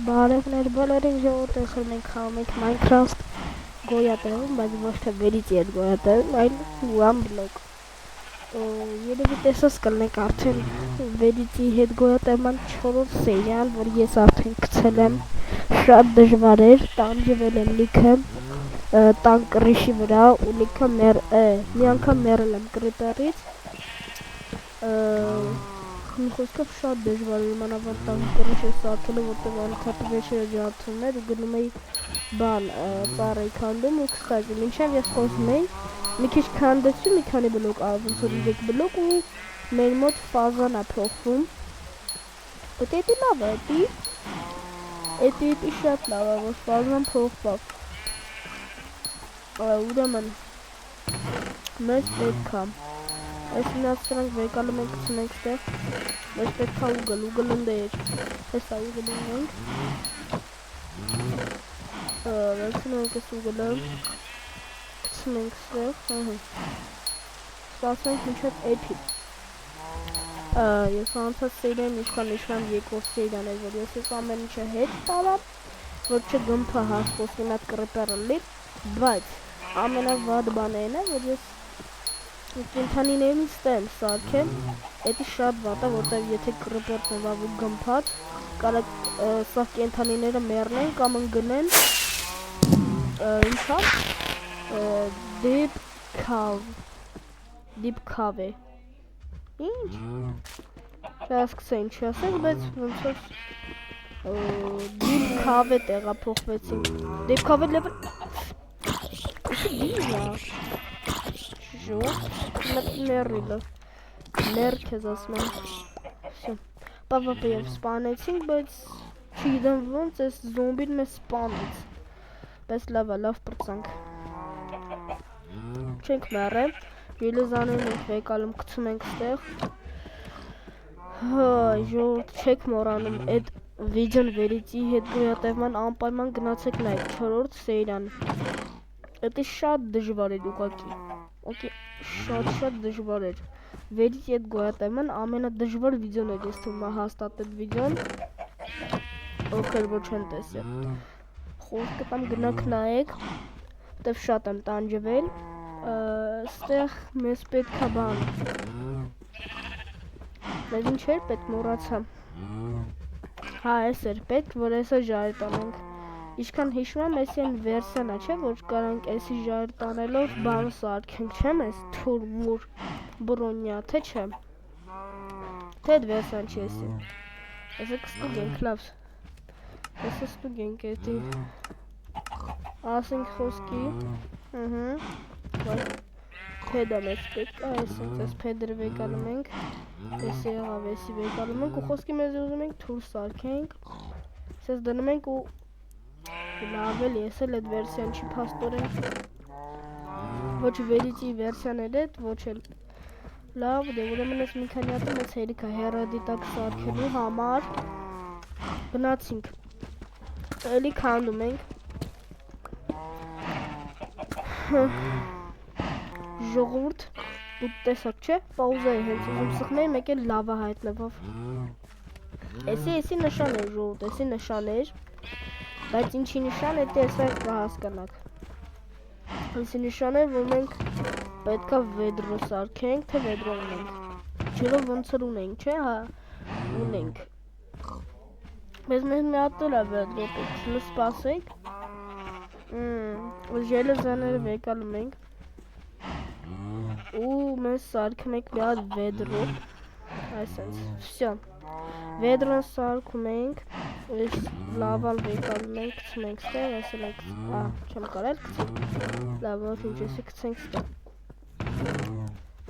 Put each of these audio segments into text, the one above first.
Բարևներ բոլորին ժողովուրդ, այսօր մենք խաղում ենք Minecraft գոյատևում, բայց ոչ թե վերիծի հետ գոյատևում, այլ one block։ Երևի տեսած կլնեք արդեն վերիծի հետ գոյատևման 4-րդ սերիան, որ ես արդեն գցել եմ, շատ դժվար էր, տանջվել եմ լիքը տան կռիշի վրա ու լիքը մի անգամ մեռել եմ կրիպերից, մի խոսքով շատ դժվար էր մանավանդ տան կռիշը սարքելը, որտեղ անընդհատ վերջերը ջարդում էր ու գնում էի ծառ էի քանդում ու կսկացի, մինչև ես խոսում էի, մի քիչ քանդեցի, մի քանի բլոկ, ոնց որ 3 բլոկ ու մեր մոտ ֆազան է փոխվում, բայց էդի լավ է, էդի շատ լավ է, որ ֆազան փոխվավ, ուրեմն մեզ պետք է այս մնացրանք վեկալում ենք գցնենք ստեղ, մեզ պետք է ուգլ ընդեր, հեսա ուգլ ունենք, վերցնենք այս ուգլը, գցնենք ստեղ, սպասենք մինչև էփի, ես անցած սերիան ինչքան նշնամ երկրորդ սերիան էր, որ ես ամեն ինչը հետ տարավ, որ չգմփա հասպոսի մատ կրպերը լի, բայց ամենավատ բանն է, որ ես կենթանիներին ստեմ սարքել, էդի շատ վատ է, որտեղ եթե կրպերն է ու գմփած, կարող սա կենթանիները մեռնեն կամ ընկնեն, ինչա, deep cave, ինչ, չասկսեն չի ասենք, բայց ոնց որ deep cave տեղափոխվեցինք, deep cave level, մեռիլը, մեռ քեզ ասում եմ, պապապը և սպանեցինք, բայց չգիտեմ ոնց ես զոմբին մեզ սպանեց, բայց լավ է, լավ պրծանք, չենք մեռել, ելեզաներն ենք վեկալում գցում ենք ստեղ, ժողովուրդ չեք մոռանում էդ վիդեոն վերիծի հետ գոյատևման անպայման գնացեք նայեք 4-րդ սերիան, էդի շատ դժվար էր ուղղակի, շատ դժվար էր, վերիծի հետ գոյատևման ամենադժվար վիդեոն էր, ես թվում է հաստատ էդ վիդեոն, ովքեր որ չեն տեսել, խոսքը տամ գնաք նայեք, տև շատ եմ տանջվել, ստեղ մեզ պետք է բան, մեզ ինչ էր պետք մոռացա, այս էր պետք, որ այսը ժայր տանենք, Ինչքան հիշում եմ, էսի են վերսիան է, չէ, որ կարանք էսի ժայր տանելով բան սարքենք, չեմ ես թուրմուր բրոնյա, թե չէ, թե էդ վերսիան չի էսի, էսը կստուգենք, լավ, էսը ստուգենք էդի, ասենք խոսքի, պեդա մեզ պետք է, այս պեդրը վեկալում ենք, էսի եղավ, էսի վեկալում ենք ու խոսքի մեզ ուզում ենք թուր սարքենք, սես դնում ենք ու լավ էլի, ես էլ էդ վերսիան չի պաստորեն, ոչ վերիծի վերսիան էր էդ, ոչ էլ լավ, դե ուրեմն ես մի քանի ատում ես հերիք է հեռադիտակ սարքելու համար, գնացինք, էլի քանդում ենք, ժողովուրդ, դու տեսակ չէ, պաուզա է հենց ուզում սխմեի, մեկ էլ լավա հայտնվավ, էսի նշան էր ժողովուրդ, էսի նշան էր, բայց ինչի նշան է, տեսա կհասկանաք, էսի նշան է, որ մենք պետքա վեդրո սարքենք, թե վեդրո ունենք, ջրով ոնց որ ունենք, չէ, հա, ունենք, մեզ մի հատել է վեդրո պետք, սպասենք, ժելեզաները վեկալում ենք, ու մեզ սարքում ենք մի հատ վեդրո, այսենց, վսյա, վեդրոն սարքում ենք, ես լավալ վեկալում ենք, կցում ենք ստեղ, այսել ենք, չեմ կարել կցենք, լավ, ոչ ինչ եսի կցենք ստեղ,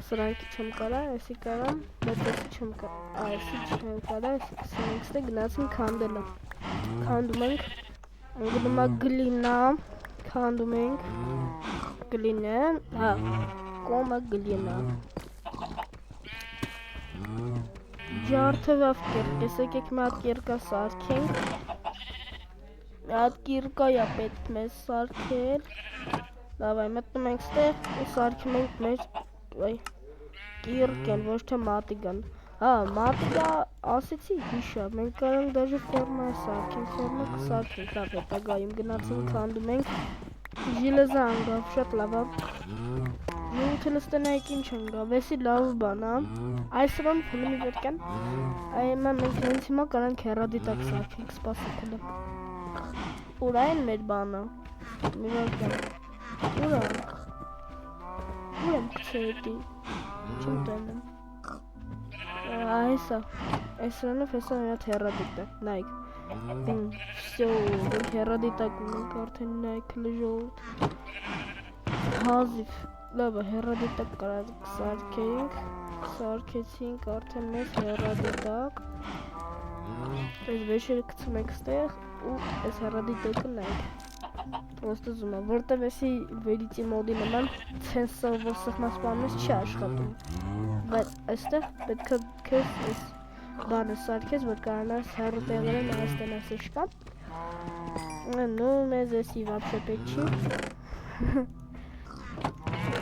սրանքի չեմ կարա, եսի կարամ, բայց եսի չեմ կարա, եսի չեմ կարա, եսի կցում ենք ստեղ, գնացին քանդելը, քանդում ենք, գնում է գլինա, քանդում ենք, գլինա, հա, կոմը գլինա, ջարդվավ կերկ, ես եկեք մի հատ կերկա սարքենք, մի հատ կիրկա է պետք մեզ սարքել, լավ այ մտնում ենք ստեղ ու սարքում ենք մեր կիրկ են, ոչ թե մատիգան, Հա, մատիկա ասեցի հիշա, մենք կարանք դաժե ֆերմա սարքենք, ֆերմա կսարքենք, լավ հետագայում գնացինք, քանդում ենք, ժիլեզա անգավ, շատ լավ է, ժողովուրդը լստենայիք ինչ անգավ, էսի լավ բան է, այսրոն ֆիլմի պետք են, այմա մենք հենց հիմա կարանք հեռադիտակ սարքենք, սպասեք հլը, ուր այն մեր բանը, մի վարկյան, ուր եմ կցեետի, չեմ տենում, Այսա, այսրանով հեսա միատ հեռադիտակ, նայք, վսյո, մենք հեռադիտակ ունենք արդեն նայք լժորդ, հազիվ, լավը հեռադիտակ կարազք սարքենք, սարքեցինք արդեն մեզ հեռադիտակ, այս վեշերը կցում ենք ստեղ ու այս հեռադիտակը նայք, ոստը զումա, որտև էսի վերիցի մոդի նման ցենսով որ սխմասպանումես չի աշխատում, բայց այստեղ պետք է քեզ այս բանը սարքես, որ կարանաս հեռու տեղերեն այստենաս իշկան, նու մեզ էսի վապշե պետք չի,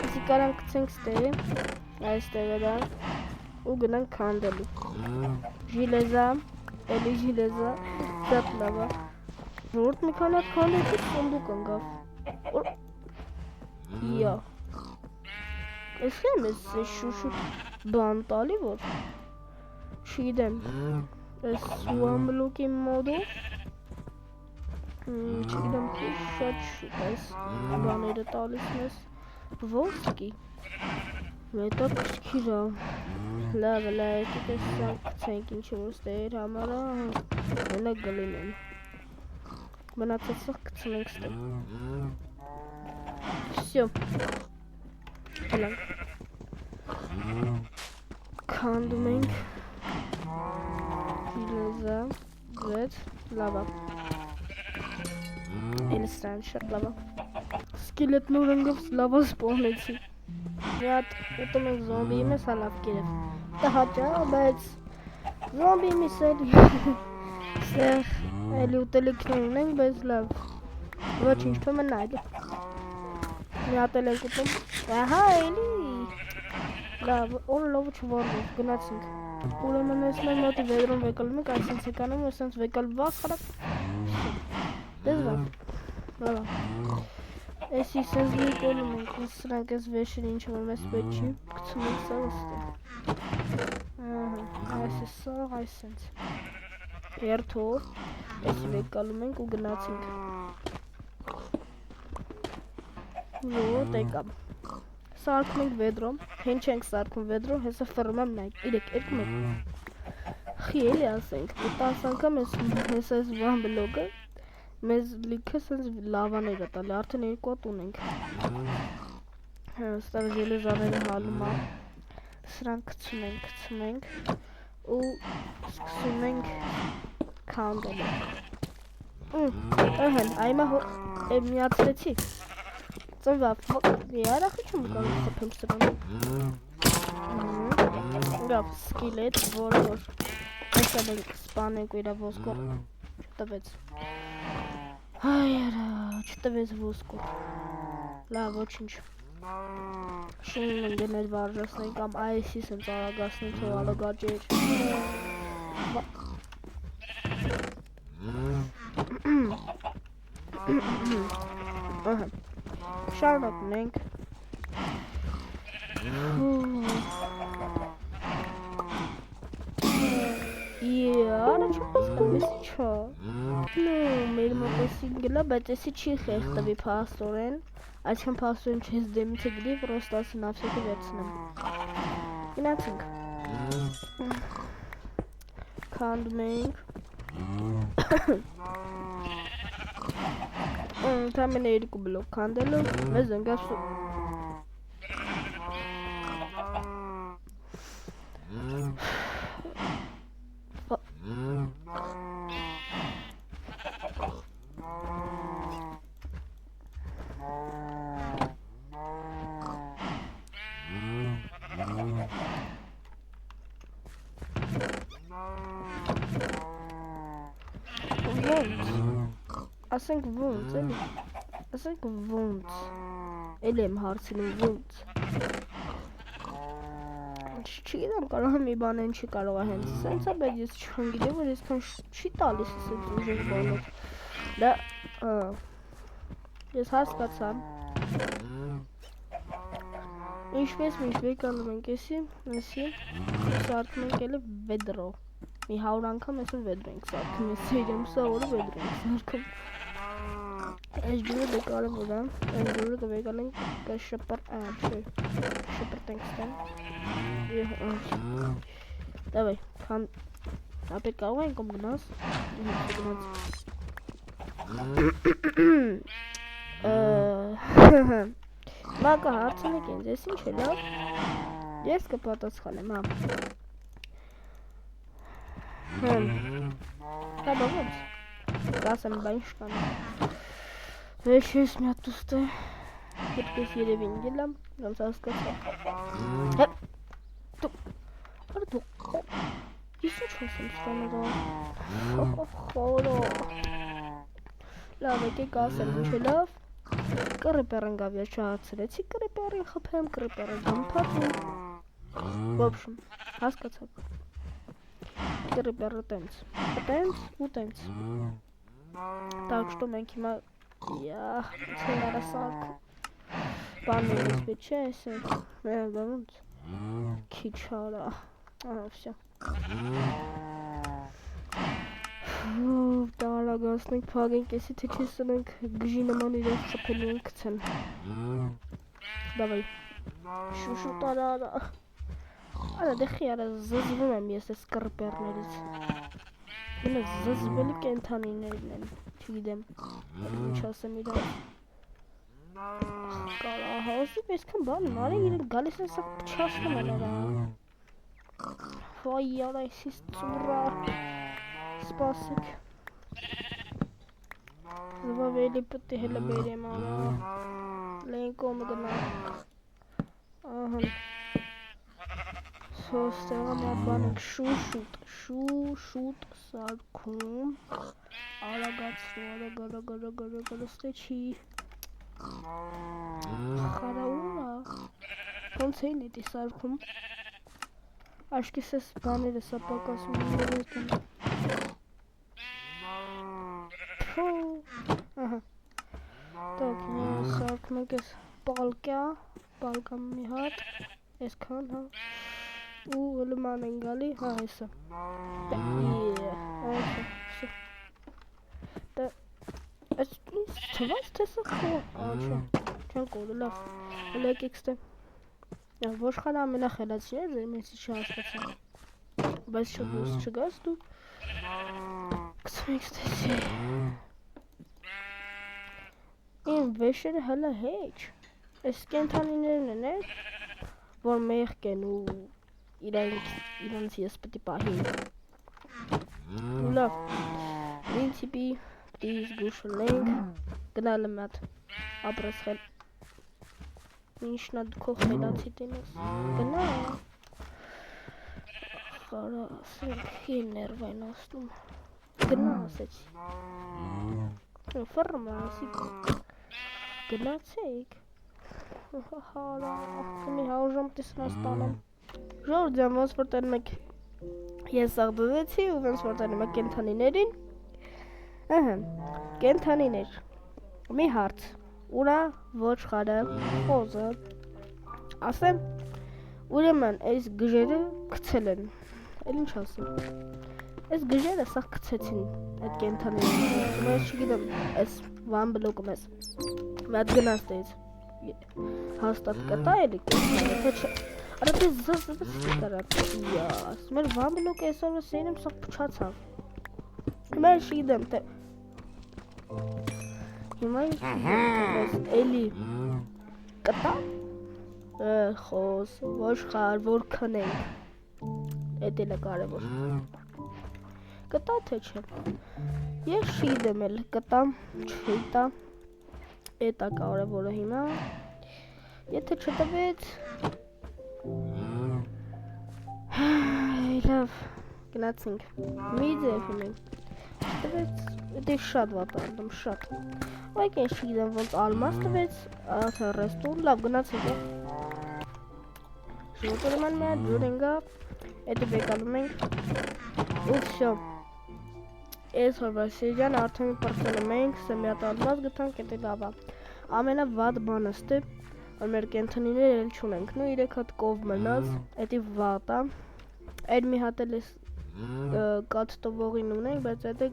էսի կարանք կցենք ստեղի, այստեղ էրան, ու գնանք քանդելու, ժիլեզա, էլի ժիլեզա, շատ լավա, Ժորդ մի քանի հատ քանդեցիք սոնդուկ անգավ, իա, ես խեմ ես շուշուտ բան տալի որ, չգիտեմ, ես one block-ի մոդով, չգիտեմ շատ շուտ այս բաները տալիս մեզ, ոսկի, հետաքրքիր է, լավ եկեք այս սան կցենք ինչ որ ստեր համարա, մենակ գլինեմ, մնացածը կցնենք ստեղ, վսյո, հլանք, քանդում ենք, ժիլեզա, վեց, լավա, էլի սրան շատ լավա, սկիլետ նոր անգավ լավա սպողնեցի, Rad utomik zombi mi salaf girif. Tahaca բայց zombi mi սելի Սեղ էլի ուտելիքներ ունենք, բայց լավ Ոչինչ թվում նայլի Մի հատ էլ ենք ուտում Ահա էլի Լավ, օրլով չվորվով, գնացինք Ուրեմն ես մեր մոտի վեդրում վեկալում ենք, այսինց եկանում, այսինց վեկալ վաղ խրակ Դեզ վաղ Լավա Էսի սենց մի կոլում ենք, սրանք ես վեշր ինչ որ մեզ պետ չի, կցում ենք սաղ ստեղ Այս է սաղ, այս սենց Երթով, էսի վեկալում ենք ու գնացինք Ոտ եկամ Սարքում ենք վեդրոմ, հենց չենք սարքում վեդրոմ, հեսա ֆրում եմ նայք, իրեք, երկում ենք Խի էլի ասենք, տաս անգամ հեսա ես վան բլոգը Մեզ լիքը սենց լավաներ է տալի, արդեն երկու հատ ունենք Ստավ ժելեզաները հալում է Սրանք կցում ենք ու սկսում ենք քանդել Ըհեն, այմա միացրեցի Ծնվավ, երախի չում կարող խփեմ սրան Գավ, սկիլետ, որ Այսալ ենք սպանենք ու իրա ոսկոր Չտվեց Այ արա, չտվեց ոսկոր Լավ, ոչինչ Շունն ընգներ վարժասնենք կամ այսի սենց արագասնենք թող ալագաջեր Շարունակնենք Արա չեմ պասկում, ես չա Մեր մոտեսին գլա, բայց եսի չի խեղտվի պաստորեն Այսքան պաստորեն չես դեմից է գլի, պրոստ ասի նավսեկը վերցնեմ Գնացինք Քանդում ենք Թամենը երկու բլոկ քանդելով, մեզ ընգասու Ասենք ոնց, էլի, ասենք ոնց, էլ եմ հարցնում ոնց Չգիտեմ, կարող է մի բան են չի կարող է հենց սենց է, բայց ես չգիտեմ, որ այսքան չի տալիս սենց ուժեղ բաներ։ Դա ես հասկացա։ Ինչպես միշտ անում ենք էսի, սարքում ենք էլի վեդրո։ Մի 100 անգամ այսօր վեդրո ենք սարքում, ես իրեմ սա օրը վեդրո ենք սարքում։ Այս ջուրը դե կարևոր է, այս ջուրը կվեկանենք շպրտենք ստեն։ Դավայ, քան ապետ կարող ենք կոմ գնաս։ Մակա հարցնեք ինձ, ես ինչ է լավ, ես կպատասխանեմ, հա բավոց, կասեմ բա ինչ կանը, վեշ ես մի հատ ուստը, հետպես երևին գելամ, ոնց հասկացա, դու, արա դու, ես ինչ հասեմ ստանալա, խորո, լավ եկեք ասեմ ինչ է լավ, կռիպերն գավ ես չհացրեցի, կռիպերին խփեմ, կռիպերին գամփատում, ոբշմ, հասկացաք, կռիպերը տենց ու տենց, так что մենք հիմա, ցելարը սարք, բաններս պետք չէ այսեք, բանոնց, քիչ արա, վսյա, տարագասնենք, պագենք եսի, թե չես սնենք գժի նման իրեն խպելու են կցեն Դավայ, շուշուտ արա, արա դեխի արա զզվում եմ ես ես կռպերներից Մենը զզվելի կենթանիներն են, չգիտեմ, ինչ ասեմ իրան Կարա, հոսիպ եսքան բան եմ, արի իրեն գալիս են սաղ պչասնում են արա Վայ արա եսիս ծուրա Սպասեք Զվավելի պտի հելը բերեմ արա Լենկոմը գնանք Ահան Սոստեղը մատ բան ենք շուշուտ սարքում Արագացնու արագ ստեչի Խարաուրա Ոնց էին էտի սարքում Աշկիս ես բաները սապակասում Ահա Так, սարքում ենք ես պալկա մի հատ Այսքան, հա Ու լման են գալի, հա հեսա Այս ինձ թվաց թե սա խոր Չեն կորը, լավ Հələ եկեք ստե Ոշխանը ամենախելացին է, ձեր մենցի չհասկացան Բայց շատ դուրս չգաս դու Կցում եք ստեսի Իմ վեշերը հələ հեչ Այս կենթանիներն են էր Որ մեղք են ու իրանց ես պտի պահի Ու լավ Պրինցիպի պտի զգուշլենք Գնալը մատ ապրես խել Ինչնա դու խելացի տենես Գնա Խարա ասենք իմ ներվայն ասնում Գնա ասեցի Ֆռմա ասիկ Գնացեք Հարա Մի հաուժամ տեսնաս տանեմ Ժոր ձյան ոնց որ տանում եք Ես աղդվեցի ու ոնց որ տանում եք կենթանիներին Ահա Կենթանիներ Մի հարց Ուրա ոչխարը խոզը Ասեմ Ուրեմն այս գժերը գցել են Էլ ինչ ասեմ Այս գժերը սաղ գցեցին Այդ կենթանիները Ես չգիտեմ Այս վան բլոկում ես Մատ գնաս տեից Հաստատ կտա էլի կենթանը Թե չէ Արա դե զզվեցի կարատ Իաս Մեր վան բլոկը այսօրը սեյնեմ սաղ պչացավ Մեր չգիտեմ թե Հիմա ես էլի կտա խոզ, ոշխար, որ քնենք Էդ էլ է կարևոր Կտա թե չէ Ես չգիտեմ էլ կտամ, չհիտա Էդ է կարևորը հիմա Եթե չտվեց Լավ Գնացինք Մի ձև ունենք Տվեց, դե շատ վատ անդում, շատ Ոյք են չգիտեմ ոնց ալմաս տվեց, աթը ռեստուր, լավ գնացեք Ժողովուրդը մեր ջուր ենք գա, էդը բեկալում ենք, ու վсё։ Այսօրվա սերիան արդեն պրծնում ենք, սեմիատ ալմազ գտանք, էդը լավա։ Ամենավատ բանը ստե, որ մեր կենթանիներ էլ չունենք, նու 3 հատ կով մնաց, էդի վատ է, այդ մի հատ էլ կաթ տվողին ունենք, բայց էդը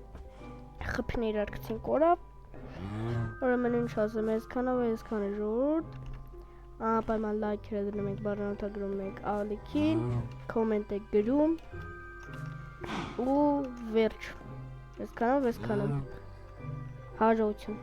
խփին իրար գցին կորավ, ուրեմն ինչ ասեմ, այսքանով է այսքան է ժողովուրդ, անպայման լայքերը դնում եք, բաժանորդագրում եք ալիքին, կոմենտ եք գրում, ու վերջ, այսքանով, հաջողություն։